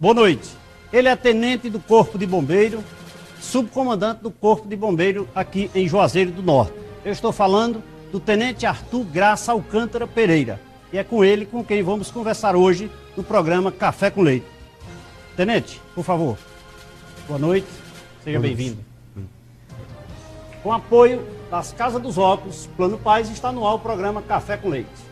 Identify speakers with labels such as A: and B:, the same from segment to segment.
A: Boa noite. Ele é tenente do Corpo de Bombeiro, subcomandante do Corpo de Bombeiro aqui em Juazeiro do Norte. Eu estou falando do Tenente Arthur Graça Alcântara Pereira. E é com ele com quem vamos conversar hoje no programa Café com Leite. Tenente, por favor. Boa noite. Seja bem-vindo. Com apoio das Casas dos Óculos, Plano Paz, está no ar o programa Café com Leite.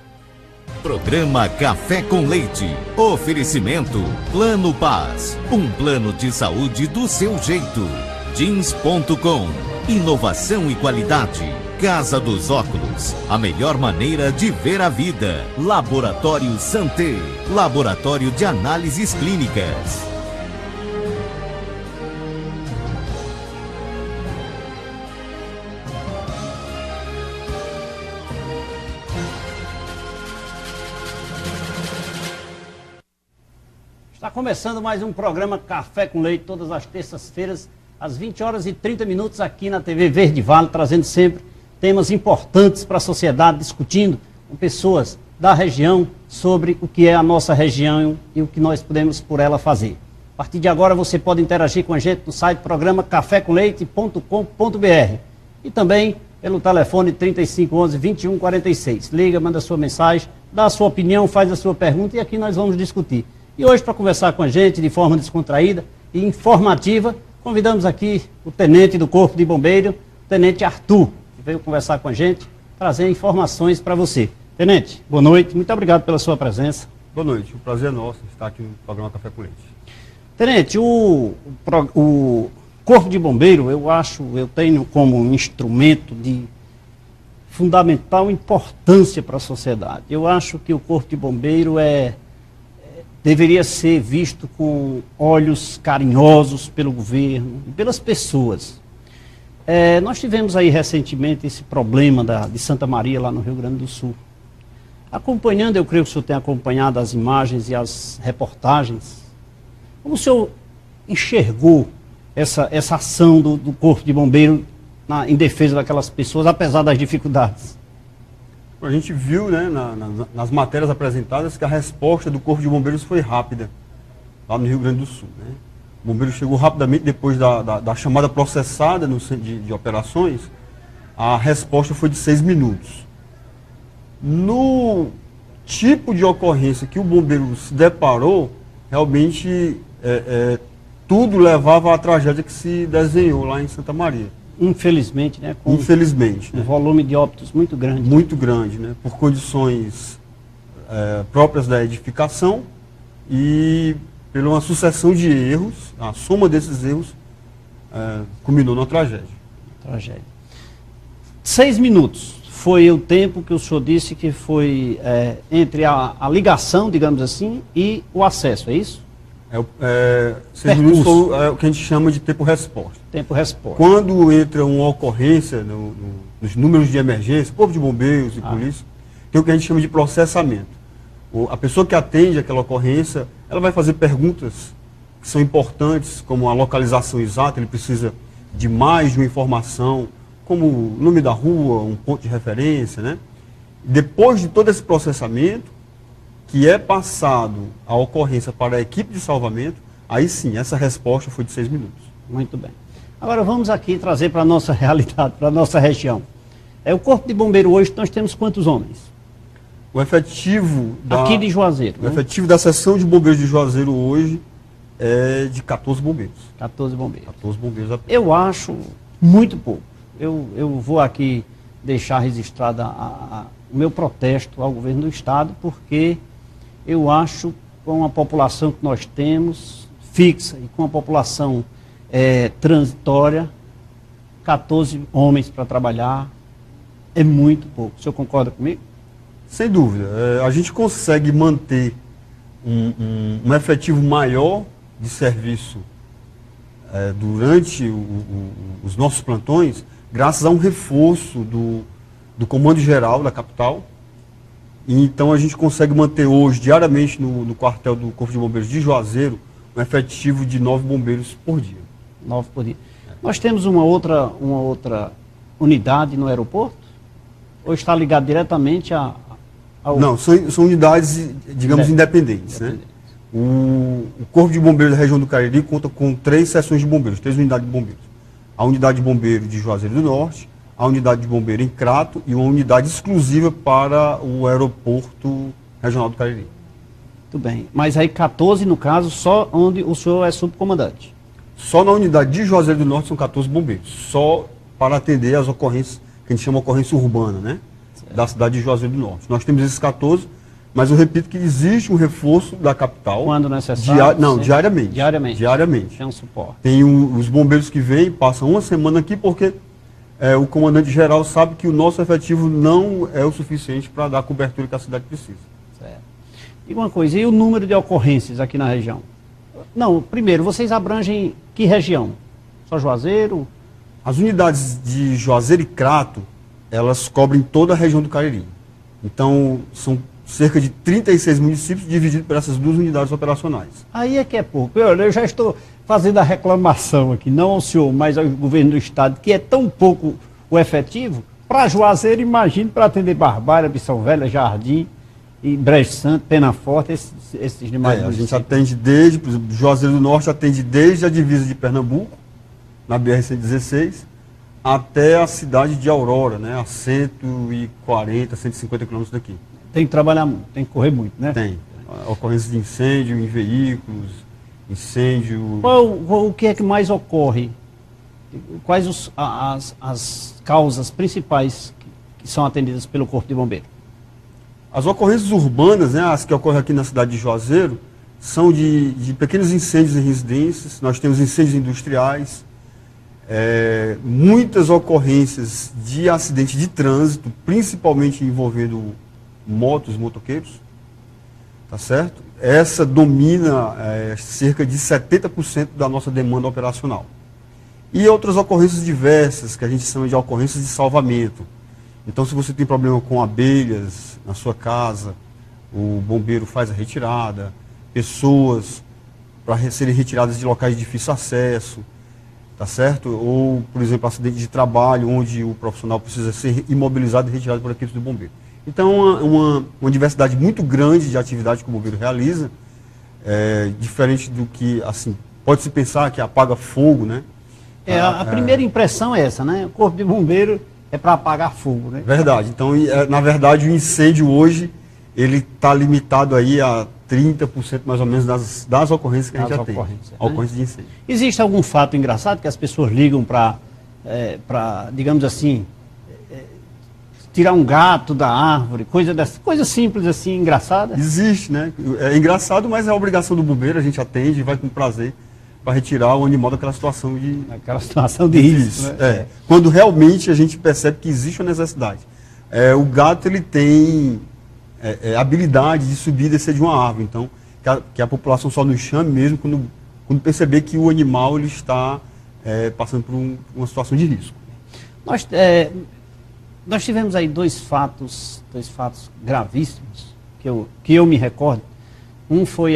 B: Programa Café com Leite. Oferecimento Plano Paz. Um plano de saúde do seu jeito. Jeans.com. Inovação e qualidade. Casa dos Óculos. A melhor maneira de ver a vida. Laboratório Santé. Laboratório de análises clínicas.
A: Está começando mais um programa Café com Leite, todas as terças-feiras, às 20 horas e 30 minutos, aqui na TV Verde Vale, trazendo sempre temas importantes para a sociedade, discutindo com pessoas da região sobre o que é a nossa região e o que nós podemos por ela fazer. A partir de agora você pode interagir com a gente no site programa cafécomleite.com.br e também pelo telefone 3511-2146. Liga, manda sua mensagem, dá a sua opinião, faz a sua pergunta e aqui nós vamos discutir. E hoje, para conversar com a gente de forma descontraída e informativa, convidamos aqui o tenente do Corpo de Bombeiro, o Tenente Arthur, que veio conversar com a gente, trazer informações para você. Tenente, boa noite, muito obrigado pela sua presença.
C: Boa noite, o prazer é nosso estar aqui no programa Café com Leite.
A: Tenente, o Corpo de Bombeiro, eu tenho como um instrumento de fundamental importância para a sociedade. Eu acho que o Corpo de Bombeiro deveria ser visto com olhos carinhosos pelo governo e pelas pessoas. Nós tivemos aí recentemente esse problema de Santa Maria, lá no Rio Grande do Sul. Acompanhando, eu creio que o senhor tem acompanhado as imagens e as reportagens. Como o senhor enxergou essa ação do Corpo de Bombeiro em defesa daquelas pessoas, apesar das dificuldades?
C: A gente viu, né, nas matérias apresentadas, que a resposta do Corpo de Bombeiros foi rápida, lá no Rio Grande do Sul. Né? O bombeiro chegou rapidamente depois da chamada processada no centro de operações, a resposta foi de 6 minutos. No tipo de ocorrência que o bombeiro se deparou, realmente tudo levava à tragédia que se desenhou lá em Santa Maria.
A: Infelizmente, né?
C: Infelizmente.
A: Um volume de óbitos muito grande.
C: Muito grande, né? Por condições próprias da edificação e por uma sucessão de erros, a soma desses erros culminou na tragédia.
A: 6 minutos foi o tempo que o senhor disse que foi entre a ligação, digamos assim, e o acesso, é isso?
C: 6 minutos é o que a gente chama de tempo-resposta.
A: Tempo-resposta.
C: Quando entra uma ocorrência nos números de emergência, Corpo de Bombeiros e polícia, tem o que a gente chama de processamento. A pessoa que atende aquela ocorrência, ela vai fazer perguntas que são importantes, como a localização exata, ele precisa de mais de uma informação, como o nome da rua, um ponto de referência, né? Depois de todo esse processamento, que é passado a ocorrência para a equipe de salvamento, aí sim, essa resposta foi de 6 minutos.
A: Muito bem. Agora vamos aqui trazer para a nossa realidade, para a nossa região. O Corpo de Bombeiro hoje, nós temos quantos homens?
C: O efetivo
A: aqui de Juazeiro.
C: O efetivo da seção de bombeiros de Juazeiro hoje é de 14 bombeiros.
A: 14 bombeiros.
C: 14 bombeiros apenas.
A: Eu acho muito pouco. Eu vou aqui deixar registrado o meu protesto ao governo do Estado, porque eu acho, com a população que nós temos, fixa, e com a população transitória, 14 homens para trabalhar é muito pouco. O senhor concorda comigo?
C: Sem dúvida. A gente consegue manter um efetivo maior de serviço durante os nossos plantões, graças a um reforço do Comando Geral da capital. E então a gente consegue manter hoje, diariamente, no quartel do Corpo de Bombeiros de Juazeiro, um efetivo de 9 bombeiros por dia.
A: 9 por dia. Nós temos uma outra unidade no aeroporto? Ou está ligado diretamente ao...
C: Não, são unidades, digamos, independentes, né? O Corpo de Bombeiros da região do Cariri conta com 3 seções de bombeiros, 3 unidades de bombeiros. A unidade de bombeiro de Juazeiro do Norte, a unidade de bombeiro em Crato e uma unidade exclusiva para o aeroporto regional do Cariri.
A: Muito bem. Mas aí 14, no caso, só onde o senhor é subcomandante.
C: Só na unidade de Juazeiro do Norte são 14 bombeiros, só para atender as ocorrências, que a gente chama ocorrência urbana, né? Da cidade de Juazeiro do Norte. Nós temos esses 14, mas eu repito que existe um reforço da capital.
A: Quando necessário?
C: Diariamente.
A: Diariamente. Tem um suporte.
C: Tem os bombeiros que vêm, passam uma semana aqui, porque o comandante-geral sabe que o nosso efetivo não é o suficiente para dar a cobertura que a cidade precisa.
A: Certo. Diga uma coisa, e o número de ocorrências aqui na região? Não, primeiro, vocês abrangem que região? Só Juazeiro?
C: As unidades de Juazeiro e Crato, elas cobrem toda a região do Cariri. Então, são cerca de 36 municípios divididos por essas 2 unidades operacionais.
A: Aí é que é pouco. Eu já estou fazendo a reclamação aqui, não ao senhor, mas ao governo do estado, que é tão pouco o efetivo. Para Juazeiro, imagine, para atender Barbalha, Bissão Velha, Jardim, e Brejo Santo, Penaforte, esses demais
C: municípios. A gente atende desde, por exemplo, Juazeiro do Norte atende desde a divisa de Pernambuco, na BR-116, até a cidade de Aurora, né, a 140, 150 quilômetros daqui.
A: Tem que trabalhar muito, tem que correr muito, né?
C: Tem. Ocorrências de incêndio em veículos, incêndio...
A: O que é que mais ocorre? Quais as causas principais que são atendidas pelo Corpo de Bombeiro?
C: As ocorrências urbanas, né, as que ocorrem aqui na cidade de Juazeiro, são de pequenos incêndios em residências. Nós temos incêndios industriais, muitas ocorrências de acidente de trânsito, principalmente envolvendo motoqueiros, tá certo? Essa domina cerca de 70% da nossa demanda operacional. E outras ocorrências diversas, que a gente chama de ocorrências de salvamento. Então, se você tem problema com abelhas na sua casa, o bombeiro faz a retirada, pessoas para serem retiradas de locais de difícil acesso, tá certo? Ou, por exemplo, acidente de trabalho, onde o profissional precisa ser imobilizado e retirado por equipes do bombeiro. Então, uma diversidade muito grande de atividades que o bombeiro realiza, diferente do que, assim, pode-se pensar que apaga fogo, né?
A: A primeira impressão é essa, né? O Corpo de Bombeiro é para apagar fogo, né?
C: Verdade. Então, na verdade, o incêndio hoje, ele está limitado aí a 30% mais ou menos das ocorrências que a gente já tem. Ocorrências de incêndio.
A: Existe algum fato engraçado que as pessoas ligam para, digamos assim, tirar um gato da árvore, coisa simples assim, engraçada?
C: Existe, né? É engraçado, mas é a obrigação do bombeiro, a gente atende e vai com prazer para retirar o animal daquela situação de risco. Né? Quando realmente a gente percebe que existe uma necessidade. O gato, ele tem habilidade de subir e descer de uma árvore, então que a população só nos chame mesmo quando perceber que o animal ele está passando por uma situação de risco.
A: Nós tivemos aí dois fatos gravíssimos, que eu me recordo. Um foi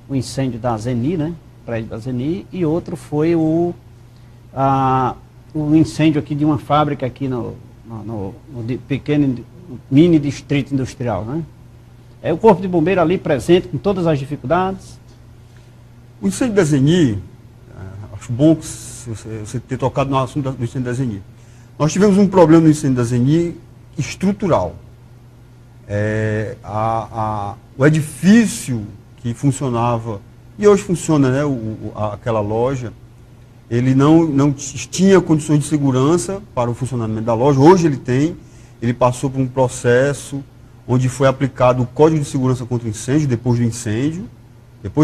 A: o incêndio da Zeni, né? Prédio da Zeni, e outro foi o incêndio aqui de uma fábrica aqui no pequeno, mini distrito industrial, né? O Corpo de Bombeiro ali presente com todas as dificuldades.
C: O incêndio da Zeni, acho bom que você ter tocado no assunto do incêndio da Zeni. Nós tivemos um problema no incêndio da Zeni estrutural. O edifício que funcionava, e hoje funciona, né, aquela loja, ele não tinha condições de segurança para o funcionamento da loja. Hoje ele passou por um processo onde foi aplicado o Código de Segurança contra o Incêndio, depois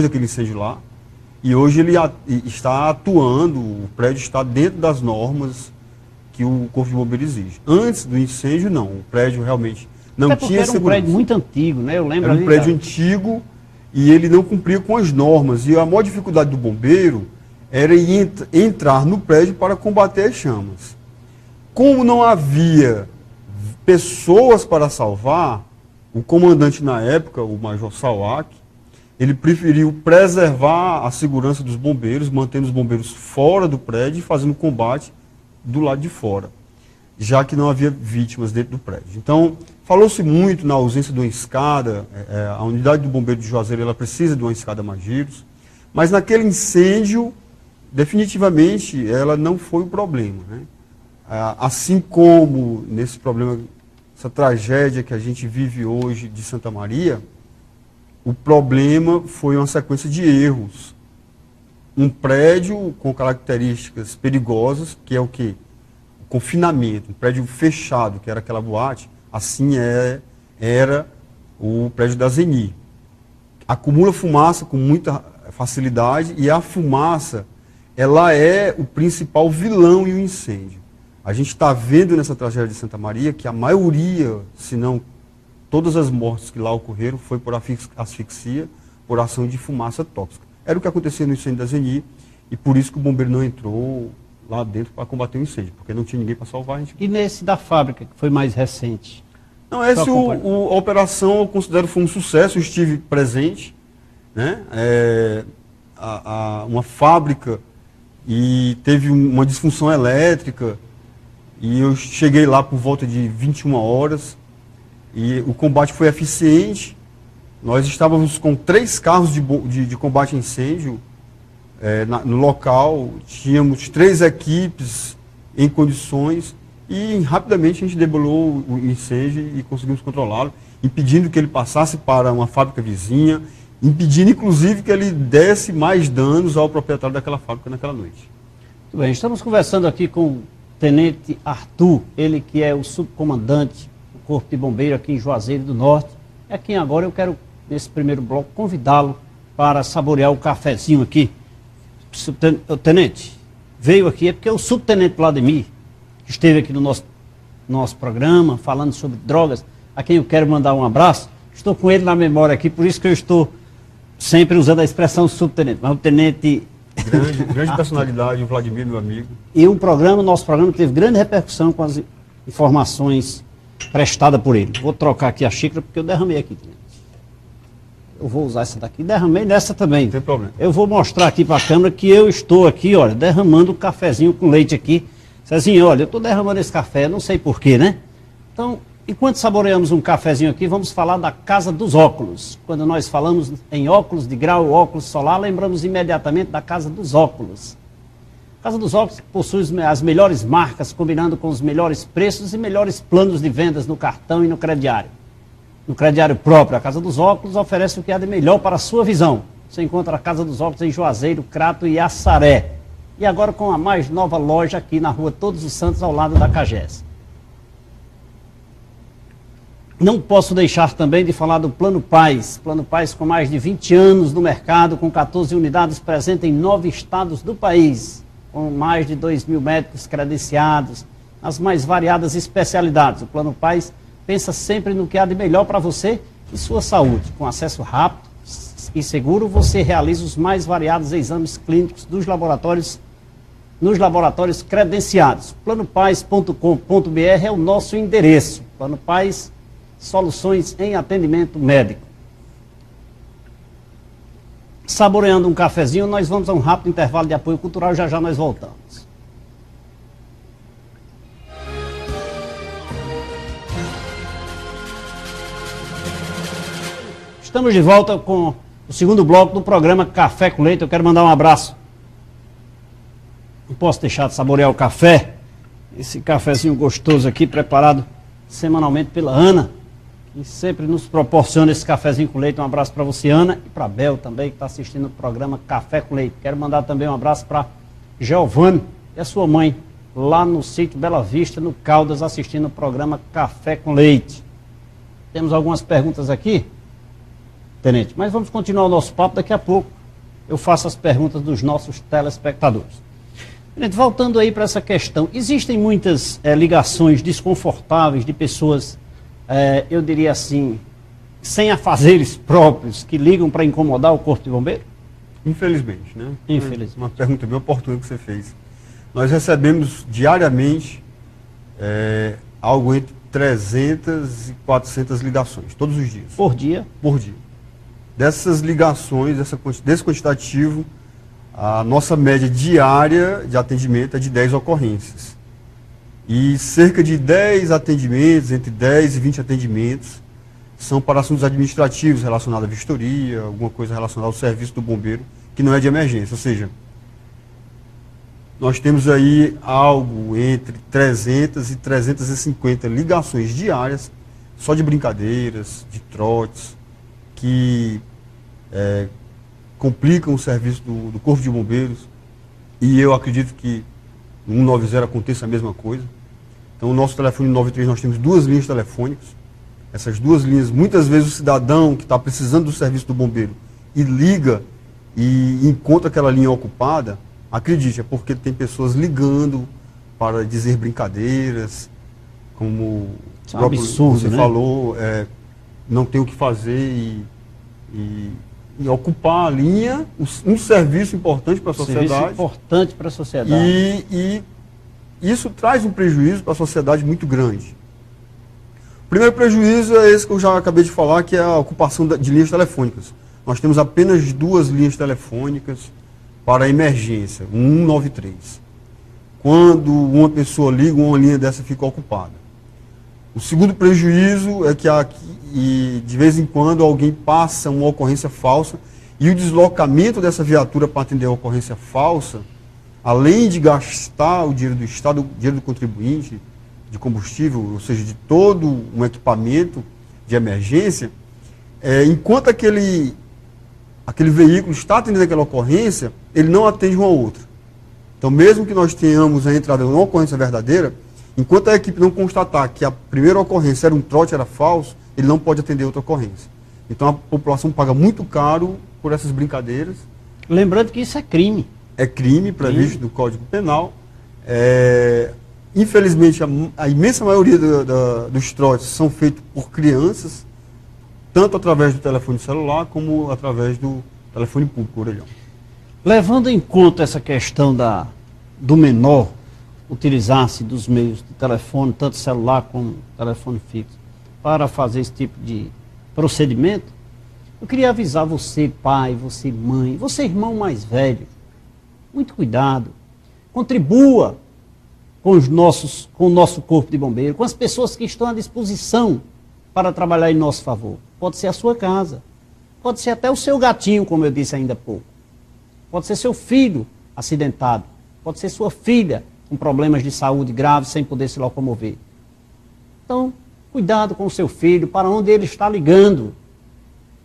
C: daquele incêndio lá, e hoje ele está atuando, o prédio está dentro das normas que o Corpo de Bombeiro exige. Antes do incêndio, não, o prédio realmente não tinha segurança. Era um prédio
A: muito antigo, né? Eu lembro.
C: Era um prédio antigo e ele não cumpria com as normas, e a maior dificuldade do bombeiro era entrar no prédio para combater as chamas. Como não havia pessoas para salvar, o comandante na época, o Major Sawak, ele preferiu preservar a segurança dos bombeiros, mantendo os bombeiros fora do prédio e fazendo combate do lado de fora. já que não havia vítimas dentro do prédio. Então, falou-se muito na ausência de uma escada, a unidade do bombeiro de Juazeiro ela precisa de uma escada Magirus, mas naquele incêndio, definitivamente, ela não foi o problema, né? Assim como nesse problema, essa tragédia que a gente vive hoje de Santa Maria, o problema foi uma sequência de erros. Um prédio com características perigosas, que é o quê? O confinamento, um prédio fechado, que era aquela boate, assim era o prédio da Zeni. Acumula fumaça com muita facilidade e a fumaça, ela é o principal vilão e o incêndio. A gente está vendo nessa tragédia de Santa Maria que a maioria, se não todas as mortes que lá ocorreram, foi por asfixia, por ação de fumaça tóxica. Era o que acontecia no incêndio da Zeni e por isso que o bombeiro não entrou lá dentro para combater o incêndio, porque não tinha ninguém para salvar a gente.
A: E nesse da fábrica, que foi mais recente?
C: Não, a operação eu considero foi um sucesso, eu estive presente, né? Uma fábrica e teve uma disfunção elétrica e eu cheguei lá por volta de 21 horas e o combate foi eficiente. Nós estávamos com 3 carros de combate a incêndio no local, tínhamos 3 equipes em condições e rapidamente a gente debelou o incêndio e conseguimos controlá-lo, impedindo que ele passasse para uma fábrica vizinha, impedindo inclusive que ele desse mais danos ao proprietário daquela fábrica naquela noite.
A: Muito bem, estamos conversando aqui com o Tenente Arthur, ele que é o subcomandante do Corpo de Bombeiro aqui em Juazeiro do Norte. É quem agora eu quero, nesse primeiro bloco, convidá-lo para saborear o cafezinho aqui. O tenente veio aqui, é porque o subtenente Vladimir, que esteve aqui no nosso programa, falando sobre drogas, a quem eu quero mandar um abraço, estou com ele na memória aqui, por isso que eu estou sempre usando a expressão subtenente, mas o tenente...
C: Grande personalidade, o Vladimir, meu amigo.
A: E nosso programa teve grande repercussão com as informações prestadas por ele. Vou trocar aqui a xícara, porque eu derramei aqui. Eu vou usar essa daqui, derramei nessa também.
C: Não tem problema.
A: Eu vou mostrar aqui para a câmera que eu estou aqui, olha, derramando o cafezinho com leite aqui. Cezinho, olha, eu estou derramando esse café, não sei porquê, né? Então, enquanto saboreamos um cafezinho aqui, vamos falar da Casa dos Óculos. Quando nós falamos em óculos de grau, óculos solar, lembramos imediatamente da Casa dos Óculos. Casa dos Óculos possui as melhores marcas, combinando com os melhores preços e melhores planos de vendas no cartão e no crediário. No crediário próprio, a Casa dos Óculos oferece o que há de melhor para a sua visão. Você encontra a Casa dos Óculos em Juazeiro, Crato e Assaré. E agora com a mais nova loja aqui na rua Todos os Santos, ao lado da CAGES. Não posso deixar também de falar do Plano Paz. Plano Paz com mais de 20 anos no mercado, com 14 unidades presentes em 9 estados do país, com mais de 2.000 médicos credenciados, nas mais variadas especialidades. O Plano Paz pensa sempre no que há de melhor para você e sua saúde. Com acesso rápido e seguro, você realiza os mais variados exames clínicos nos laboratórios credenciados. Planopaz.com.br é o nosso endereço. Plano Paz, soluções em atendimento médico. Saboreando um cafezinho, nós vamos a um rápido intervalo de apoio cultural, já já nós voltamos. Estamos de volta com o segundo bloco do programa Café com Leite. Eu quero mandar um abraço. Não posso deixar de saborear o café. Esse cafezinho gostoso aqui, preparado semanalmente pela Ana, que sempre nos proporciona esse cafezinho com leite. Um abraço para você, Ana, e para a Bel também, que está assistindo o programa Café com Leite. Quero mandar também um abraço para Giovanni e a sua mãe, lá no sítio Bela Vista, no Caldas, assistindo o programa Café com Leite. Temos algumas perguntas aqui, Tenente, mas vamos continuar o nosso papo. Daqui a pouco eu faço as perguntas dos nossos telespectadores. Tenente, voltando aí para essa questão, existem muitas ligações desconfortáveis de pessoas, eu diria assim, sem afazeres próprios, que ligam para incomodar o Corpo de Bombeiro?
C: Infelizmente, né?
A: Infelizmente.
C: Uma pergunta bem oportuna que você fez. Nós recebemos diariamente algo entre 300 e 400 ligações, todos os dias.
A: Por dia?
C: Por dia. Dessas ligações, desse quantitativo, a nossa média diária de atendimento é de 10 ocorrências. E cerca de 10 atendimentos, entre 10 e 20 atendimentos, são para assuntos administrativos relacionados à vistoria, alguma coisa relacionada ao serviço do bombeiro, que não é de emergência. Ou seja, nós temos aí algo entre 300 e 350 ligações diárias, só de brincadeiras, de trotes, que complicam o serviço do Corpo de Bombeiros. E eu acredito que no 190 aconteça a mesma coisa. Então, o nosso telefone 93, nós temos 2 linhas telefônicas. Essas 2 linhas, muitas vezes o cidadão que está precisando do serviço do bombeiro e liga e encontra aquela linha ocupada, acredite, é porque tem pessoas ligando para dizer brincadeiras, como
A: isso é um absurdo,
C: você
A: né?
C: falou, não tem o que fazer e ocupar a linha, um serviço importante para a sociedade.
A: Serviço importante para a sociedade.
C: E isso traz um prejuízo para a sociedade muito grande. O primeiro prejuízo é esse que eu já acabei de falar, que é a ocupação de linhas telefônicas. Nós temos apenas 2 linhas telefônicas para emergência, 193. Quando uma pessoa liga, uma linha dessa fica ocupada. O segundo prejuízo é que de vez em quando alguém passa uma ocorrência falsa e o deslocamento dessa viatura para atender a ocorrência falsa, além de gastar o dinheiro do Estado, o dinheiro do contribuinte, de combustível, ou seja, de todo um equipamento de emergência, enquanto aquele veículo está atendendo aquela ocorrência, ele não atende uma outra. Então, mesmo que nós tenhamos a entrada numa ocorrência verdadeira, enquanto a equipe não constatar que a primeira ocorrência era um trote, era falso, ele não pode atender outra ocorrência. Então, a população paga muito caro por essas brincadeiras.
A: Lembrando que isso é crime.
C: É crime previsto no Código Penal. Infelizmente, a imensa maioria dos trotes são feitos por crianças, tanto através do telefone celular como através do telefone público, orelhão.
A: Levando em conta essa questão do menor utilizar-se dos meios de telefone, tanto celular como telefone fixo, para fazer esse tipo de procedimento, eu queria avisar você, pai, você, mãe, você, irmão mais velho, muito cuidado, contribua com o nosso corpo de bombeiro, com as pessoas que estão à disposição para trabalhar em nosso favor. Pode ser a sua casa, pode ser até o seu gatinho, como eu disse ainda há pouco, pode ser seu filho acidentado, pode ser sua filha com problemas de saúde graves sem poder se locomover. Então, cuidado com o seu filho, para onde ele está ligando.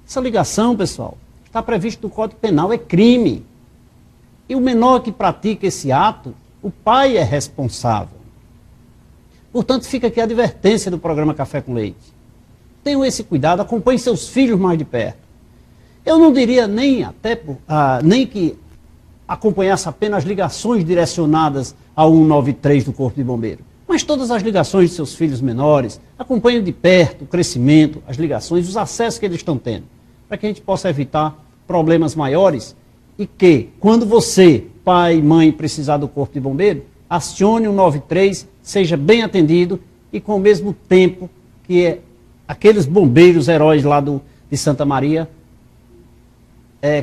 A: Essa ligação, pessoal, está previsto no Código Penal, é crime. E o menor que pratica esse ato, o pai é responsável. Portanto, fica aqui a advertência do programa Café com Leite. Tenham esse cuidado, acompanhem seus filhos mais de perto. Eu não diria nem que acompanhasse apenas ligações direcionadas ao 193 do Corpo de Bombeiro, mas todas as ligações de seus filhos menores, acompanhem de perto o crescimento, as ligações, os acessos que eles estão tendo, para que a gente possa evitar problemas maiores e que, quando você, pai, mãe, precisar do Corpo de Bombeiro, acione o 193, seja bem atendido e com o mesmo tempo que aqueles bombeiros heróis lá de Santa Maria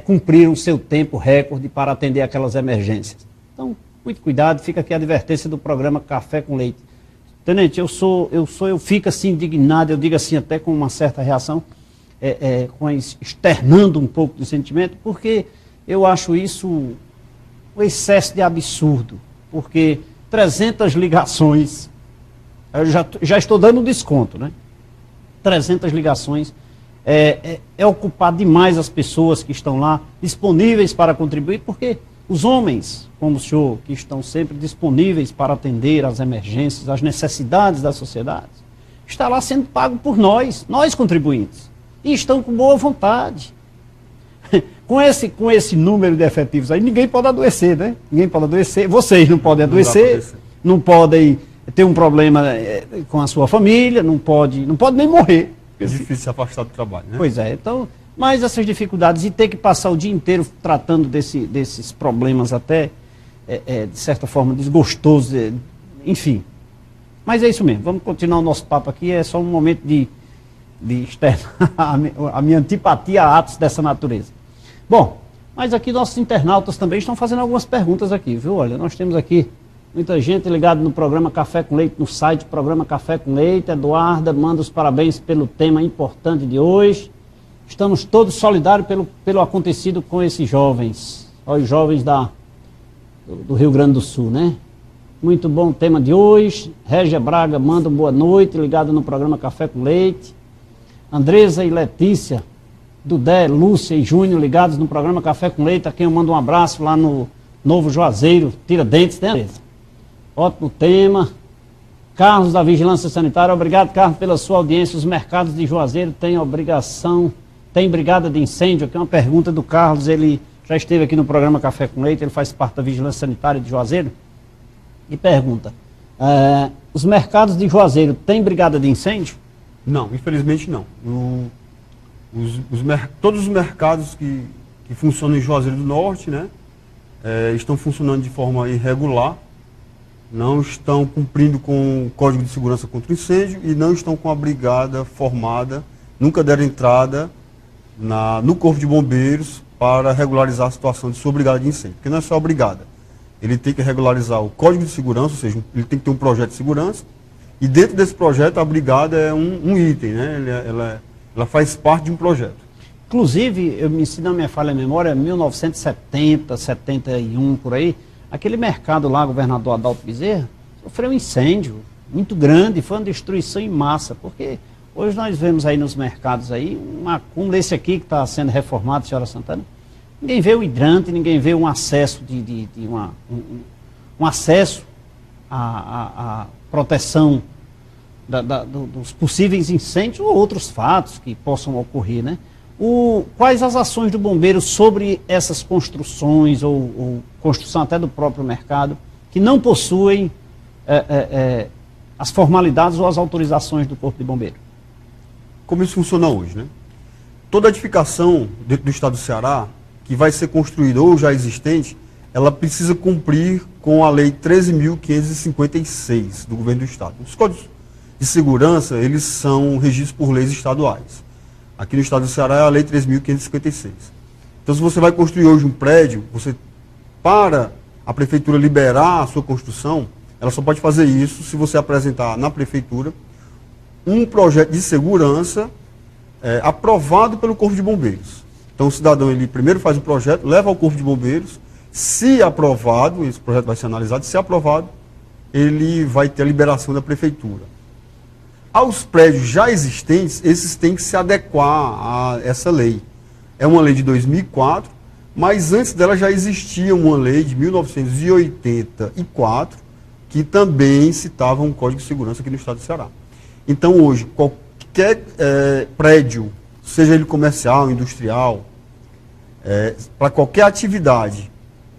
A: cumpriram o seu tempo recorde para atender aquelas emergências. Então, muito cuidado, fica aqui a advertência do programa Café com Leite. Tenente, eu fico assim indignado, eu digo assim até com uma certa reação, externando um pouco do sentimento, porque eu acho isso um excesso de absurdo, porque 300 ligações, eu já estou dando um desconto, né? 300 ligações, ocupar demais as pessoas que estão lá disponíveis para contribuir, porque os homens, como o senhor, que estão sempre disponíveis para atender às emergências, às necessidades da sociedade, está lá sendo pago por nós contribuintes, e estão com boa vontade. Com esse número de efetivos aí, ninguém pode adoecer, né? Ninguém pode adoecer, vocês não podem adoecer, não podem ter um problema com a sua família, não pode nem morrer.
C: É difícil se afastar do trabalho, né?
A: Pois é, então, mas essas dificuldades e ter que passar o dia inteiro tratando desses problemas até, de certa forma, desgostosos, enfim. Mas é isso mesmo, vamos continuar o nosso papo aqui, é só um momento de externar a minha antipatia a atos dessa natureza. Bom, mas aqui nossos internautas também estão fazendo algumas perguntas aqui, viu? Olha, nós temos aqui Muita gente ligada no programa Café com Leite, no site Programa Café com Leite. Eduarda manda os parabéns pelo tema importante de hoje. Estamos todos solidários pelo acontecido com esses jovens, os jovens do Rio Grande do Sul, né? Muito bom o tema de hoje. Régia Braga manda um boa noite, ligado no programa Café com Leite. Andresa e Letícia, Dudé, Lúcia e Júnior ligados no programa Café com Leite, a quem eu mando um abraço lá no Novo Juazeiro, Tiradentes, né, Andresa? Ótimo tema. Carlos da Vigilância Sanitária, obrigado, Carlos, pela sua audiência. Os mercados de Juazeiro têm brigada de incêndio? Aqui é uma pergunta do Carlos, ele já esteve aqui no programa Café com Leite, ele faz parte da Vigilância Sanitária de Juazeiro, e pergunta, os mercados de Juazeiro têm brigada de incêndio?
C: Não, infelizmente não. Todos os mercados que funcionam em Juazeiro do Norte, né, estão funcionando de forma irregular, não estão cumprindo com o Código de Segurança contra o Incêndio e não estão com a brigada formada, nunca deram entrada no Corpo de Bombeiros para regularizar a situação de sua brigada de incêndio. Porque não é só a brigada, ele tem que regularizar o Código de Segurança, ou seja, ele tem que ter um projeto de segurança, e dentro desse projeto a brigada é um item, né? Ela faz parte de um projeto.
A: Inclusive, se não me falha a memória, 1970, 71, por aí, aquele mercado lá, governador Adalto Bezerra, sofreu um incêndio muito grande, foi uma destruição em massa, porque hoje nós vemos aí nos mercados aí, como esse aqui que está sendo reformado, senhora Santana, ninguém vê o hidrante, ninguém vê um acesso um acesso à proteção dos possíveis incêndios ou outros fatos que possam ocorrer, né? Quais as ações do bombeiro sobre essas construções ou construção até do próprio mercado que não possuem as formalidades ou as autorizações do Corpo de Bombeiro?
C: Como isso funciona hoje, né? Toda edificação dentro do estado do Ceará que vai ser construída ou já existente, ela precisa cumprir com a Lei 13.556 do Governo do Estado. Os códigos de segurança, eles são regidos por leis estaduais. Aqui no estado do Ceará é a Lei 3.556. Então, se você vai construir hoje um prédio, para a prefeitura liberar a sua construção, ela só pode fazer isso se você apresentar na prefeitura um projeto de segurança aprovado pelo Corpo de Bombeiros. Então, o cidadão, ele primeiro faz o projeto, leva ao Corpo de Bombeiros, se aprovado, esse projeto vai ser analisado, se aprovado, ele vai ter a liberação da prefeitura. Aos prédios já existentes, esses têm que se adequar a essa lei. É uma lei de 2004, mas antes dela já existia uma lei de 1984, que também citava um Código de Segurança aqui no estado do Ceará. Então hoje, qualquer prédio, seja ele comercial, industrial, para qualquer atividade,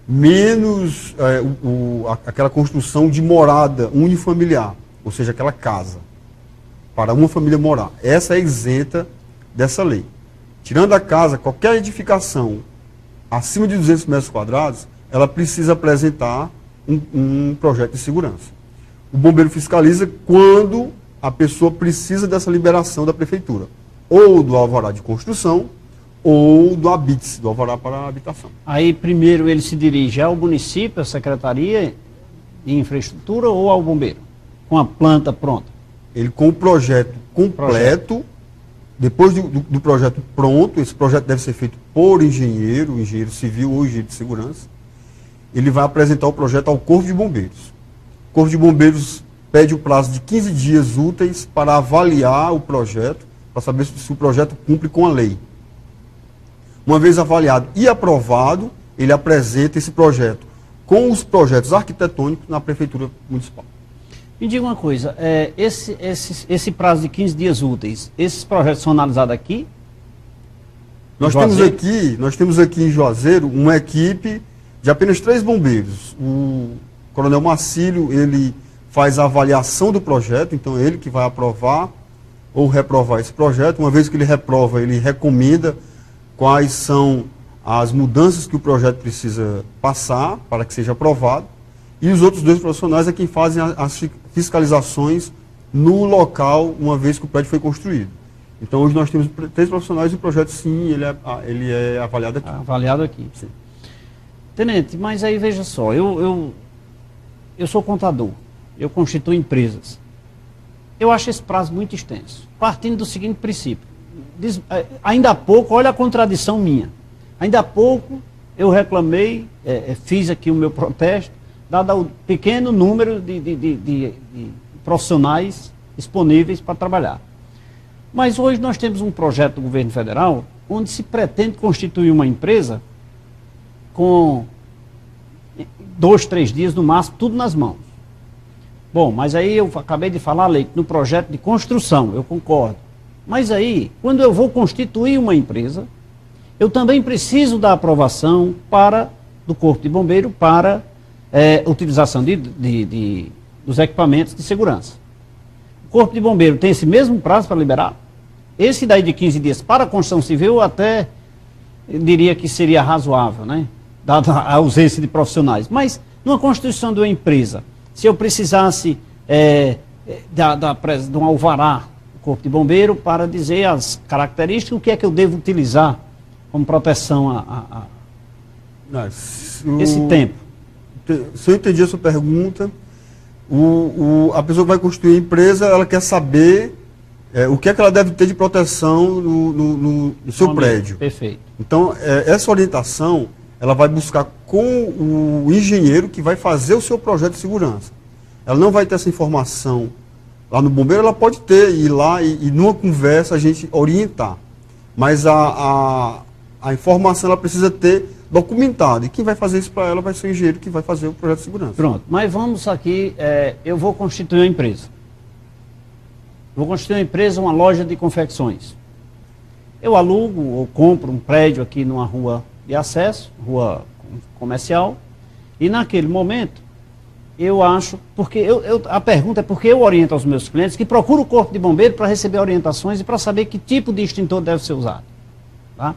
C: menos aquela construção de morada unifamiliar, ou seja, aquela casa, para uma família morar. Essa é isenta dessa lei. Tirando a casa, qualquer edificação acima de 200 metros quadrados, ela precisa apresentar um projeto de segurança. O bombeiro fiscaliza quando a pessoa precisa dessa liberação da prefeitura, ou do alvará de construção, ou do ABITS, do alvará para a habitação.
A: Aí primeiro ele se dirige ao município, à Secretaria de Infraestrutura ou ao bombeiro, com a planta pronta?
C: Ele com o projeto completo, depois do projeto pronto, esse projeto deve ser feito por engenheiro civil ou engenheiro de segurança, ele vai apresentar o projeto ao Corpo de Bombeiros. O Corpo de Bombeiros pede o prazo de 15 dias úteis para avaliar o projeto, para saber se o projeto cumpre com a lei. Uma vez avaliado e aprovado, ele apresenta esse projeto com os projetos arquitetônicos na Prefeitura Municipal.
A: Me diga uma coisa, esse prazo de 15 dias úteis, esses projetos são analisados aqui?
C: Nós temos aqui em Juazeiro uma equipe de apenas 3 bombeiros. O Coronel Marcílio, ele faz a avaliação do projeto, então ele que vai aprovar ou reprovar esse projeto. Uma vez que ele reprova, ele recomenda quais são as mudanças que o projeto precisa passar para que seja aprovado. E os outros 2 profissionais é quem fazem as fiscalizações no local, uma vez que o prédio foi construído. Então hoje nós temos 3 profissionais e o projeto sim, ele é avaliado aqui.
A: Avaliado aqui.
C: Sim.
A: Tenente, mas aí veja só, eu eu sou contador, eu constituo empresas. Eu acho esse prazo muito extenso, partindo do seguinte princípio. Ainda há pouco, olha a contradição minha, ainda há pouco eu reclamei, fiz aqui o meu protesto, dado o pequeno número de profissionais disponíveis para trabalhar. Mas hoje nós temos um projeto do governo federal, onde se pretende constituir uma empresa com 2, 3 dias no máximo, tudo nas mãos. Bom, mas aí eu acabei de falar, Leite, no projeto de construção, eu concordo. Mas aí, quando eu vou constituir uma empresa, eu também preciso da aprovação do Corpo de Bombeiro para utilização dos equipamentos de segurança. O Corpo de Bombeiro tem esse mesmo prazo para liberar? Esse daí de 15 dias para a construção civil, eu até diria que seria razoável, né? Dada a ausência de profissionais. Mas, numa constituição de uma empresa, se eu precisasse de um alvará do Corpo de Bombeiro para dizer as características, o que é que eu devo utilizar como proteção esse tempo?
C: Se eu entendi a sua pergunta, a pessoa que vai construir a empresa, ela quer saber o que é que ela deve ter de proteção no seu prédio.
A: Perfeito.
C: Então, essa orientação, ela vai buscar com o engenheiro que vai fazer o seu projeto de segurança. Ela não vai ter essa informação lá no bombeiro, ela pode ter, ir lá e numa conversa a gente orientar. Mas a informação ela precisa ter documentada. E quem vai fazer isso para ela vai ser o engenheiro que vai fazer o projeto de segurança.
A: Pronto, mas vamos aqui, eu vou constituir uma empresa. Vou constituir uma empresa, uma loja de confecções. Eu alugo ou compro um prédio aqui numa rua de acesso, rua comercial, e naquele momento, eu acho, porque a pergunta é porque eu oriento aos meus clientes que procuram o Corpo de Bombeiro para receber orientações e para saber que tipo de extintor deve ser usado. Tá?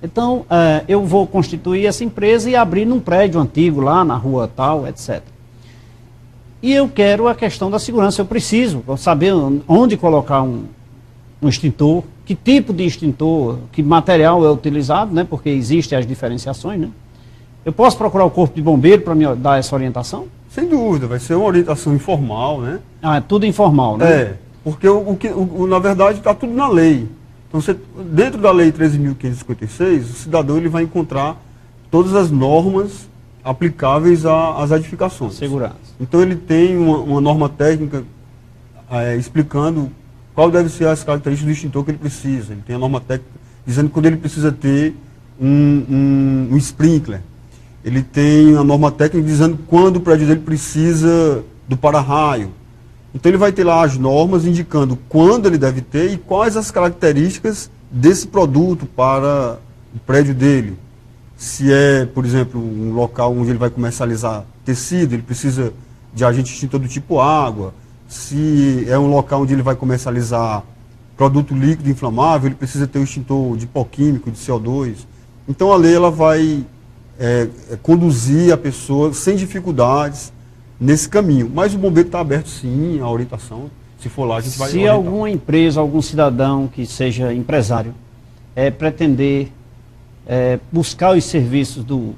A: Então, eu vou constituir essa empresa e abrir num prédio antigo lá na rua tal, etc. E eu quero a questão da segurança, eu preciso saber onde colocar um extintor, que tipo de extintor, que material é utilizado, né, porque existem as diferenciações, né? Eu posso procurar o Corpo de Bombeiro para me dar essa orientação?
C: Sem dúvida, vai ser uma orientação informal, né?
A: Ah, é tudo informal, né?
C: Porque na verdade está tudo na lei. Então, dentro da Lei 13.556, o cidadão ele vai encontrar todas as normas aplicáveis às edificações.
A: Segurança.
C: Então, ele tem uma norma técnica explicando qual deve ser as características do extintor que ele precisa. Ele tem a norma técnica dizendo quando ele precisa ter um sprinkler. Ele tem a norma técnica dizendo quando o prédio dele precisa do para-raio. Então ele vai ter lá as normas indicando quando ele deve ter e quais as características desse produto para o prédio dele. Se é, por exemplo, um local onde ele vai comercializar tecido, ele precisa de agente extintor do tipo água. Se é um local onde ele vai comercializar produto líquido inflamável, ele precisa ter um extintor de pó químico, de CO2. Então a lei ela vai conduzir a pessoa sem dificuldades nesse caminho. Mas o bombeiro está aberto sim à orientação. Se for lá, a gente vai orientar.
A: Se alguma empresa, algum cidadão que seja empresário, pretender buscar os serviços do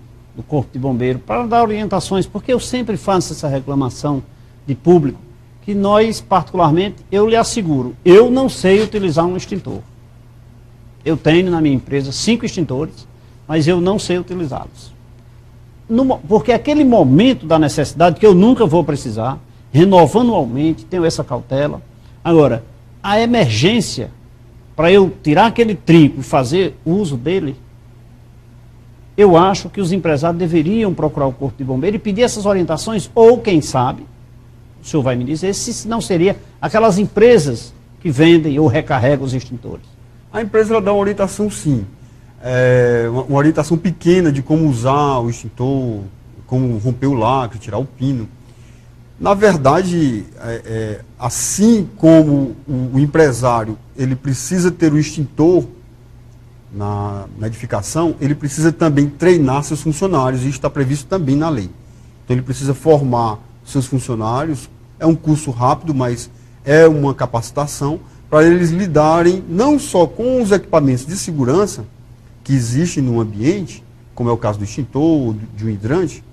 A: Corpo de Bombeiro para dar orientações, porque eu sempre faço essa reclamação de público, que nós, particularmente, eu lhe asseguro, eu não sei utilizar um extintor. Eu tenho na minha empresa 5 extintores, mas eu não sei utilizá-los. Porque aquele momento da necessidade, que eu nunca vou precisar, renovo anualmente, tenho essa cautela. Agora, a emergência, para eu tirar aquele trinco e fazer uso dele, eu acho que os empresários deveriam procurar o Corpo de Bombeiro e pedir essas orientações, ou quem sabe, o senhor vai me dizer, se não seria aquelas empresas que vendem ou recarregam os extintores.
C: A empresa ela dá uma orientação sim. Uma orientação pequena de como usar o extintor, como romper o lacre, tirar o pino. Na verdade, assim como o empresário ele precisa ter o extintor na edificação, ele precisa também treinar seus funcionários, e isso está previsto também na lei. Então ele precisa formar seus funcionários, é um curso rápido, mas é uma capacitação para eles lidarem não só com os equipamentos de segurança que existem no ambiente, como é o caso do extintor, de um hidrante,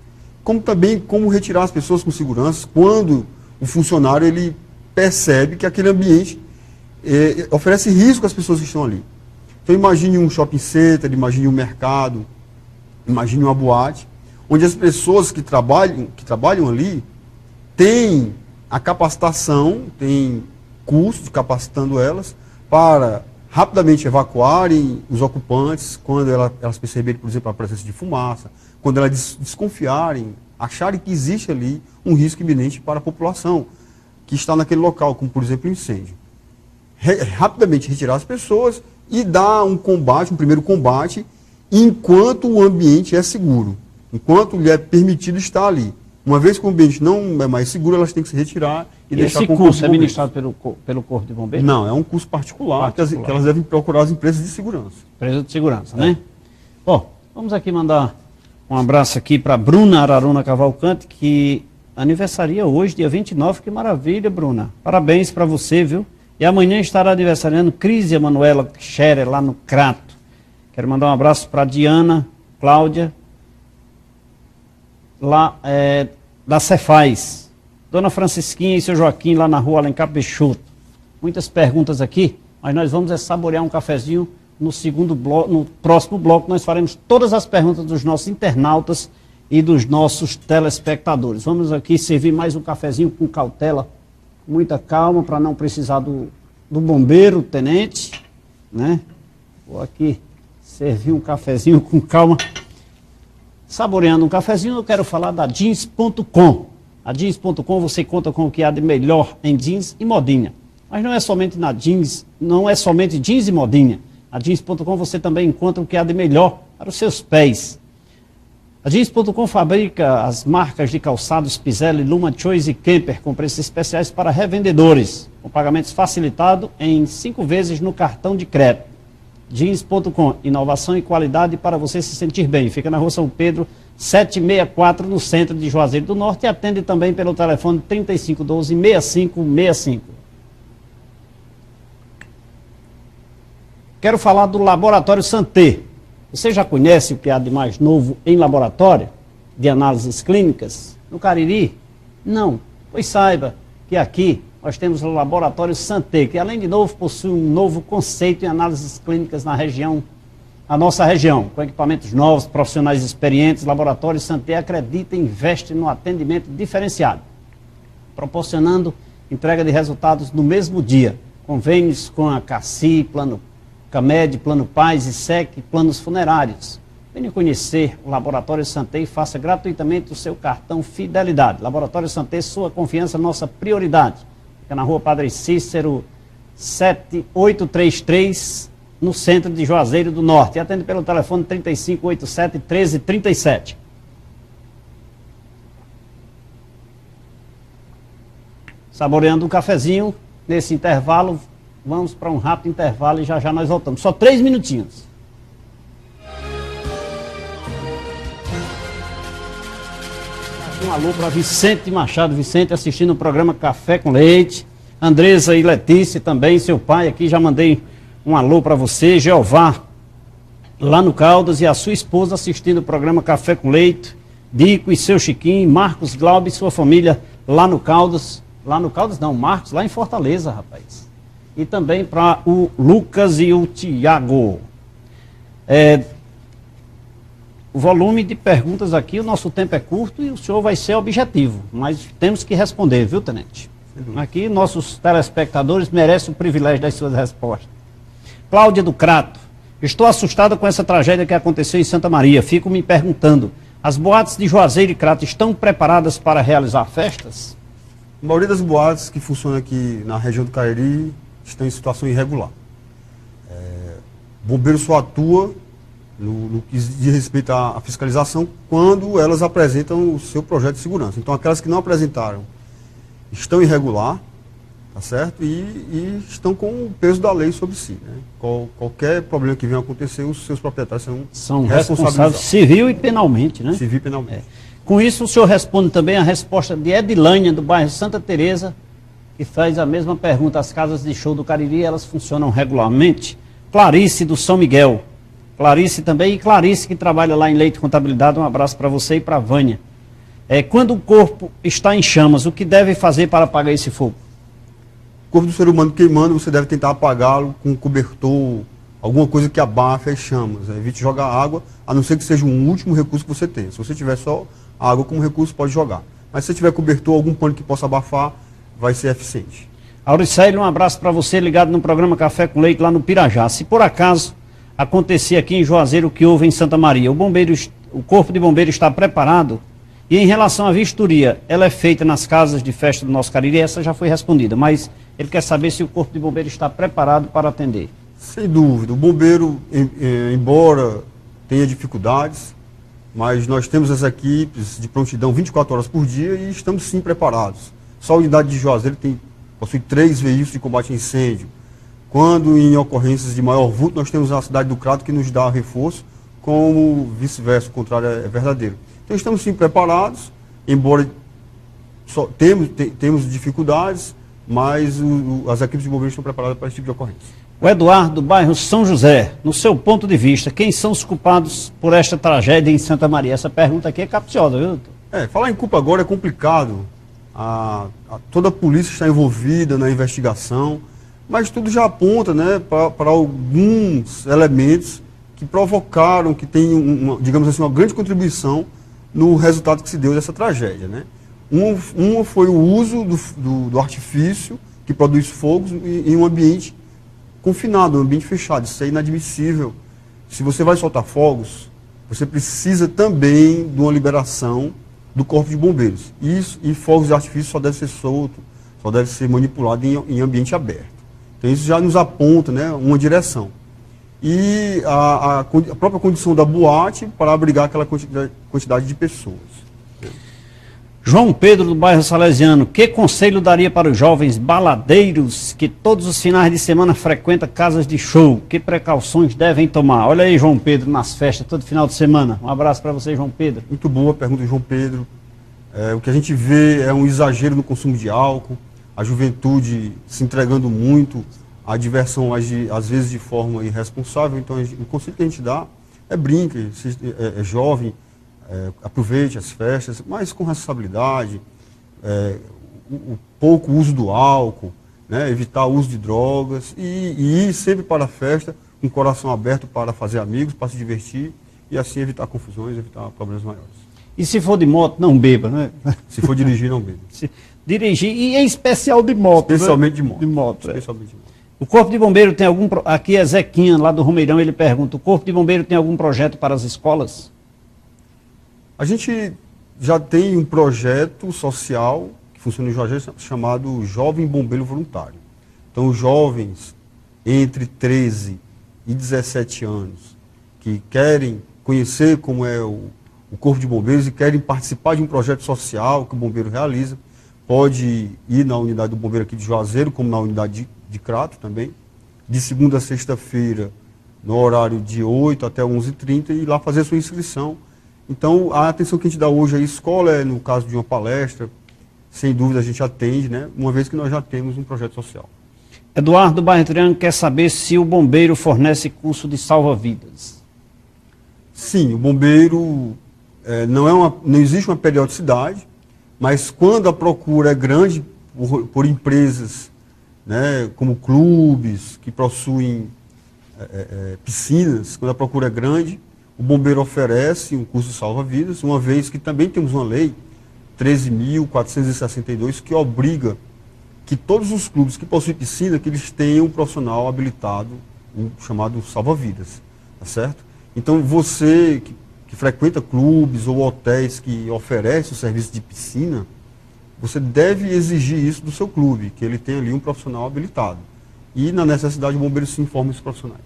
C: como também como retirar as pessoas com segurança quando o funcionário ele percebe que aquele ambiente oferece risco às pessoas que estão ali. Então imagine um shopping center, imagine um mercado, imagine uma boate, onde as pessoas que trabalham ali têm a capacitação, têm cursos capacitando elas para rapidamente evacuarem os ocupantes quando elas perceberem, por exemplo, a presença de fumaça, quando elas desconfiarem, acharem que existe ali um risco iminente para a população que está naquele local, como por exemplo um incêndio. Rapidamente retirar as pessoas e dar um primeiro combate, enquanto o ambiente é seguro, enquanto lhe é permitido estar ali. Uma vez que o ambiente não é mais seguro, elas têm que se retirar e deixar com o
A: curso é ministrado pelo Corpo de Bombeiros?
C: Não, é um curso particular. Que elas devem procurar as empresas de segurança.
A: Empresa de segurança, né? Bom, vamos aqui mandar um abraço aqui para Bruna Araruna Cavalcante, que aniversaria hoje, dia 29. Que maravilha, Bruna. Parabéns para você, viu? E amanhã estará aniversariando Cris Emanuela Scherer, lá no Crato. Quero mandar um abraço para Diana, Cláudia, lá da Cefaz. Dona Francisquinha e seu Joaquim, lá na rua Alencar Peixoto. Muitas perguntas aqui, mas nós vamos saborear um cafezinho no segundo bloco. No próximo bloco nós faremos todas as perguntas dos nossos internautas e dos nossos telespectadores. Vamos aqui servir mais um cafezinho com cautela, muita calma, para não precisar do bombeiro, tenente, né? Vou aqui servir um cafezinho com calma. Saboreando um cafezinho, eu quero falar da jeans.com. A jeans.com você conta com o que há de melhor em jeans e modinha. Mas não é somente na jeans, não é somente jeans e modinha. A jeans.com você também encontra o que há de melhor para os seus pés. A jeans.com fabrica as marcas de calçados Piselli, Luma, Choice e Kemper com preços especiais para revendedores, com pagamentos facilitados em 5 vezes no cartão de crédito. Jeans.com, inovação e qualidade para você se sentir bem. Fica na rua São Pedro, 764, no centro de Juazeiro do Norte, e atende também pelo telefone 3512-6565. Quero falar do Laboratório Santé. Você já conhece o que há de mais novo em laboratório de análises clínicas no Cariri? Não. Pois saiba que aqui nós temos o Laboratório Santé, que além de novo possui um novo conceito em análises clínicas na região, a nossa região, com equipamentos novos, profissionais experientes. Laboratório Santé acredita e investe no atendimento diferenciado, proporcionando entrega de resultados no mesmo dia. Convênios com a CACI, Plano CAMED, Plano Paz e SEC, planos funerários. Venha conhecer o Laboratório Santé e faça gratuitamente o seu cartão Fidelidade. Laboratório Santé, sua confiança, nossa prioridade. Fica na rua Padre Cícero, 7833, no centro de Juazeiro do Norte. E atende pelo telefone 3587-1337. Saboreando um cafezinho, nesse intervalo, vamos para um rápido intervalo e já já nós voltamos. Só 3 minutinhos. Um alô para Vicente Machado. Vicente assistindo o programa Café com Leite. Andresa e Letícia também, seu pai aqui, já mandei um alô para você. Jeová, lá no Caldas, e a sua esposa assistindo o programa Café com Leite. Dico e seu Chiquinho, Marcos Glauber e sua família lá no Caldas. Lá no Caldas não, Marcos, lá em Fortaleza, rapaz. E também para o Lucas e o Tiago. O volume de perguntas aqui, o nosso tempo é curto e o senhor vai ser objetivo, mas temos que responder, viu, tenente? Aqui nossos telespectadores merecem o privilégio das suas respostas. Cláudia do Crato. Estou assustada com essa tragédia que aconteceu em Santa Maria. Fico me perguntando, as boates de Juazeiro e Crato estão preparadas para realizar festas?
C: A maioria das boates que funcionam aqui na região do Cariri estão em situação irregular. O bombeiro só atua no que diz respeito à fiscalização quando elas apresentam o seu projeto de segurança. Então, aquelas que não apresentaram estão irregular, tá certo? E estão com o peso da lei sobre si, né? Qualquer problema que venha a acontecer, os seus proprietários são responsáveis civil e penalmente, né? Civil e penalmente.
A: Com isso, o senhor responde também a resposta de Edilânia, do bairro Santa Teresa, que faz a mesma pergunta. As casas de show do Cariri, elas funcionam regularmente? Clarice, do São Miguel. Clarice também, e Clarice, que trabalha lá em Leite Contabilidade, um abraço para você e para a Vânia. Quando o corpo está em chamas, o que deve fazer para apagar esse fogo?
C: O corpo do ser humano queimando, você deve tentar apagá-lo com um cobertor, alguma coisa que abafe as chamas. Evite jogar água, a não ser que seja um último recurso que você tenha. Se você tiver só água como recurso, pode jogar. Mas se você tiver cobertor, algum pano que possa abafar, vai ser eficiente.
A: Auricélio, um abraço para você, ligado no programa Café com Leite, lá no Pirajá. Se por acaso acontecer aqui em Juazeiro o que houve em Santa Maria, o Corpo de Bombeiro está preparado? E em relação à vistoria, ela é feita nas casas de festa do nosso Cariri? Essa já foi respondida, mas ele quer saber se o Corpo de Bombeiro está preparado para atender.
C: Sem dúvida. O bombeiro, embora tenha dificuldades, mas nós temos as equipes de prontidão 24 horas por dia e estamos sim preparados. Só a unidade de Juazeiro possui 3 veículos de combate a incêndio. Quando em ocorrências de maior vulto, nós temos a cidade do Crato que nos dá reforço, como vice-versa, o contrário é verdadeiro. Então estamos sim preparados, embora temos dificuldades, mas as equipes de bombeiros estão preparadas para esse tipo de ocorrência.
A: O Eduardo, do bairro São José, no seu ponto de vista, quem são os culpados por esta tragédia em Santa Maria? Essa pergunta aqui é capciosa, viu, doutor?
C: Falar em culpa agora é complicado. Toda a polícia está envolvida na investigação, mas tudo já aponta, né, para alguns elementos que provocaram, que tem, digamos assim, uma grande contribuição no resultado que se deu dessa tragédia, né? Uma foi o uso do artifício que produz fogos em um ambiente confinado, um ambiente fechado. Isso é inadmissível. Se você vai soltar fogos, você precisa também de uma liberação do Corpo de Bombeiros. E fogos de artifício só deve ser solto, só deve ser manipulado em ambiente aberto. Então isso já nos aponta, né, uma direção. E a própria condição da boate para abrigar aquela quantidade de pessoas.
A: João Pedro, do bairro Salesiano, que conselho daria para os jovens baladeiros que todos os finais de semana frequentam casas de show? Que precauções devem tomar? Olha aí, João Pedro, nas festas, todo final de semana. Um abraço para você, João Pedro.
C: Muito boa a pergunta, João Pedro. O que a gente vê é um exagero no consumo de álcool, a juventude se entregando muito, a diversão às vezes de forma irresponsável. Então, o conselho que a gente dá é brinque, é jovem, aproveite as festas, mas com responsabilidade, o pouco uso do álcool, né, evitar o uso de drogas e ir sempre para a festa com o coração aberto para fazer amigos, para se divertir e assim evitar confusões, evitar problemas maiores.
A: E se for de moto, não beba, né?
C: Se for dirigir, não beba.
A: Dirigir, e em especial de moto.
C: Especialmente,
A: né?
C: de moto.
A: Especialmente de moto. O Corpo de Bombeiro tem algum... Aqui é Zequinha, lá do Romeirão, ele pergunta, o Corpo de Bombeiro tem algum projeto para as escolas?
C: A gente já tem um projeto social que funciona em Juazeiro chamado Jovem Bombeiro Voluntário. Então, os jovens entre 13 e 17 anos que querem conhecer como é o Corpo de Bombeiros e querem participar de um projeto social que o bombeiro realiza, pode ir na unidade do bombeiro aqui de Juazeiro, como na unidade de Crato também, de segunda a sexta-feira, no horário de 8 até 11h30, e lá fazer a sua inscrição. Então, a atenção que a gente dá hoje à escola no caso de uma palestra, sem dúvida a gente atende, né, uma vez que nós já temos um projeto social.
A: Eduardo, do bairro Triângulo, quer saber se o bombeiro fornece curso de salva-vidas.
C: Sim, o bombeiro, não existe uma periodicidade, mas quando a procura é grande por empresas, né, como clubes que possuem piscinas, quando a procura é grande, o bombeiro oferece um curso de salva-vidas, uma vez que também temos uma lei 13.462 que obriga que todos os clubes que possuem piscina, que eles tenham um profissional habilitado, chamado salva-vidas, tá certo? Então você que frequenta clubes ou hotéis que oferecem o serviço de piscina, você deve exigir isso do seu clube, que ele tenha ali um profissional habilitado. E na necessidade o bombeiro se informa dos profissionais.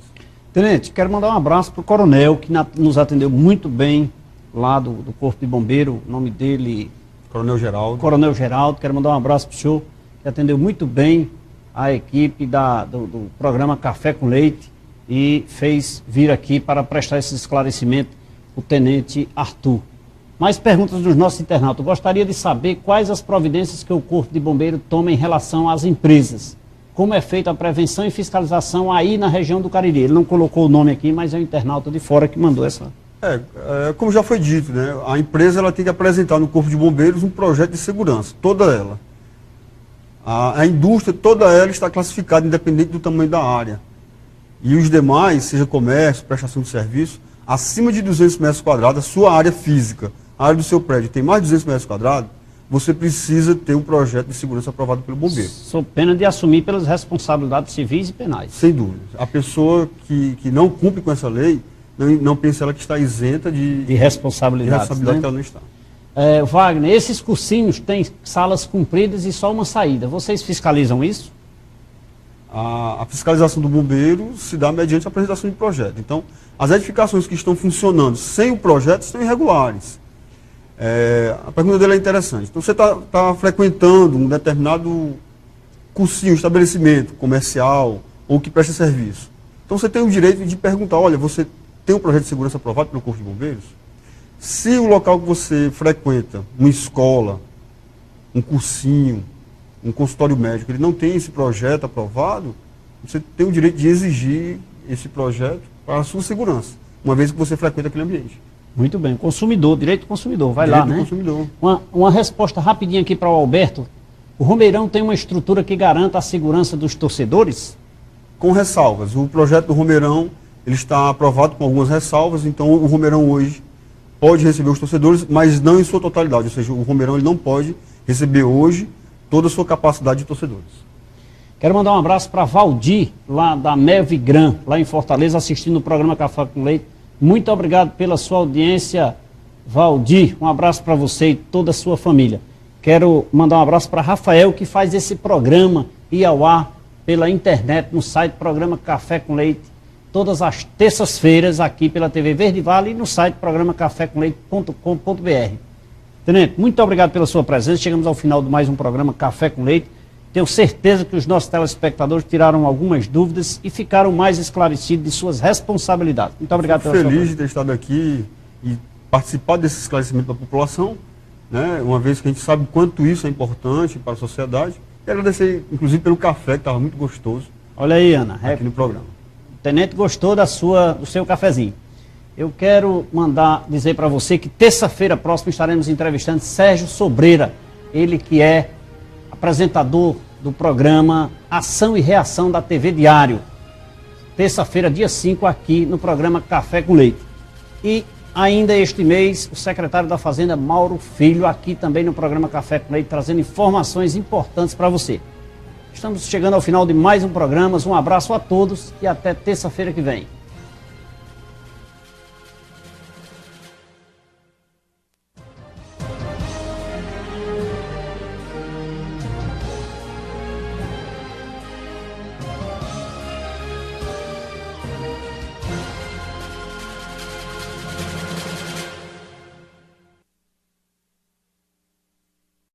A: Tenente, quero mandar um abraço para o coronel, que nos atendeu muito bem lá do Corpo de Bombeiro, o nome dele...
C: Coronel Geraldo.
A: Coronel Geraldo, quero mandar um abraço para o senhor, que atendeu muito bem a equipe do programa Café com Leite e fez vir aqui para prestar esse esclarecimento o Tenente Arthur. Mais perguntas dos nossos internautas. Eu gostaria de saber quais as providências que o Corpo de Bombeiro toma em relação às empresas. Como é feita a prevenção e fiscalização aí na região do Cariri. Ele não colocou o nome aqui, mas é o internauta de fora que mandou essa
C: Como já foi dito, né, a empresa ela tem que apresentar no Corpo de Bombeiros um projeto de segurança, toda ela. A indústria, toda ela está classificada independente do tamanho da área. E os demais, seja comércio, prestação de serviço, acima de 200 metros quadrados, a sua área física, a área do seu prédio tem mais de 200 metros quadrados, você precisa ter um projeto de segurança aprovado pelo bombeiro.
A: Sob pena de assumir pelas responsabilidades civis e penais.
C: Sem dúvida. A pessoa que não cumpre com essa lei, não pensa ela que está isenta de
A: responsabilidades,
C: né? Que ela não está.
A: Wagner, esses cursinhos têm salas compridas e só uma saída. Vocês fiscalizam isso?
C: A fiscalização do bombeiro se dá mediante a apresentação de projeto. Então, as edificações que estão funcionando sem o projeto estão irregulares. A pergunta dele é interessante. Então, você está frequentando um determinado cursinho, estabelecimento comercial ou que presta serviço. Então, você tem o direito de perguntar, olha, você tem um projeto de segurança aprovado pelo Corpo de Bombeiros? Se o local que você frequenta, uma escola, um cursinho, um consultório médico, ele não tem esse projeto aprovado, você tem o direito de exigir esse projeto para a sua segurança, uma vez que você frequenta aquele ambiente.
A: Muito bem, consumidor, direito do consumidor, vai
C: Direito
A: lá,
C: do
A: né?
C: consumidor.
A: Uma resposta rapidinha aqui para o Alberto. O Romeirão tem uma estrutura que garanta a segurança dos torcedores?
C: Com ressalvas. O projeto do Romeirão, ele está aprovado com algumas ressalvas, então o Romeirão hoje pode receber os torcedores, mas não em sua totalidade, ou seja, o Romeirão ele não pode receber hoje toda a sua capacidade de torcedores.
A: Quero mandar um abraço para Valdir, lá da Melvigran, lá em Fortaleza, assistindo o programa Café com Leite. Muito obrigado pela sua audiência, Valdir. Um abraço para você e toda a sua família. Quero mandar um abraço para Rafael, que faz esse programa ir ao ar pela internet, no site Programa Café com Leite, todas as terças-feiras aqui pela TV Verde Vale e no site programacafécomleite.com.br. Tenente, muito obrigado pela sua presença. Chegamos ao final de mais um programa Café com Leite. Tenho certeza que os nossos telespectadores tiraram algumas dúvidas e ficaram mais esclarecidos de suas responsabilidades. Muito obrigado pela sua presença.
C: Feliz de ter estado aqui e participar desse esclarecimento da população, né? Uma vez que a gente sabe quanto isso é importante para a sociedade. E agradecer, inclusive, pelo café, que estava muito gostoso.
A: Olha aí, Ana.
C: Aqui no programa.
A: O tenente gostou do seu cafezinho. Eu quero dizer para você que terça-feira próxima estaremos entrevistando Sérgio Sobreira, ele que é apresentador do programa Ação e Reação da TV Diário. Terça-feira, dia 5, aqui no programa Café com Leite. E ainda este mês, o secretário da Fazenda, Mauro Filho, aqui também no programa Café com Leite, trazendo informações importantes para você. Estamos chegando ao final de mais um programa. Um abraço a todos e até terça-feira que vem.